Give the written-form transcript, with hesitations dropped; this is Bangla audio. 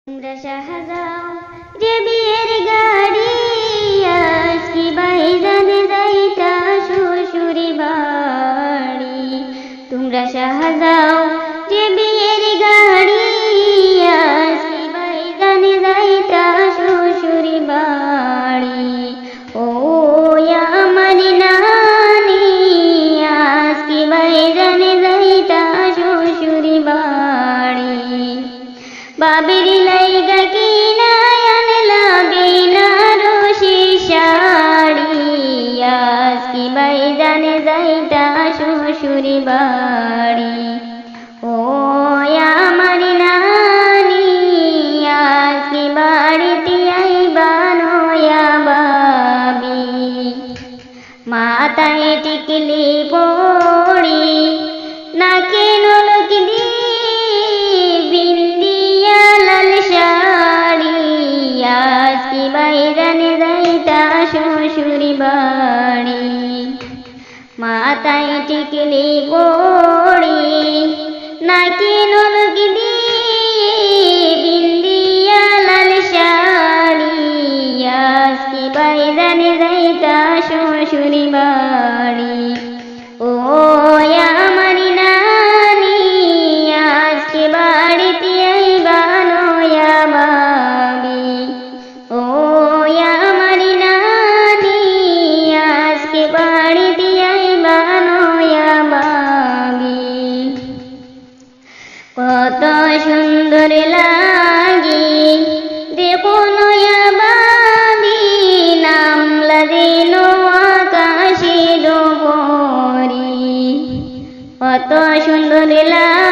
তোমরা শাহজাও যে বিয়ের গাড়ি আজকে বাইজানে যাইতা শ্বশুরি বাড়ি। তোমরা শাহজাও যে বিয়ের গাড়ি আজকে বাইজানে যাইতা শ্বশুরি বাড়ি। ও আমার নানি আজকে বাইজানে যাইতা শ্বশুরি বাড়ি। বাবির লাইগা কিনা আনলা বেনারসি শাড়ি আজকে বাইজানে যাইতা শ্বশুরি বাড়ি। ও আমার নানি আজকে বাড়িতে আইবা নয়া বাবি। মাথায় টিকলি পড়ি নাকে নলক দি বাইজানে যাইতা শ্বশুরি বাড়ি। মাথায় টিকলি পড়ি নাকি নলক দি বিন্দিয়া লাল শাড়ি আজকে বাইজানে যাইতা শ্বশুরি বাড়ি। ও আমার নানি আজকে বাড়িতে আইবা নয়া বাবি। ও আমার নানি আজকে বাড়িতে আইবা নয়া বাবি। কত সুন্দর লাগে দেখো নয়া বাবি নামলা দিল আকাশে ডোবরি। কত সুন্দর লাগে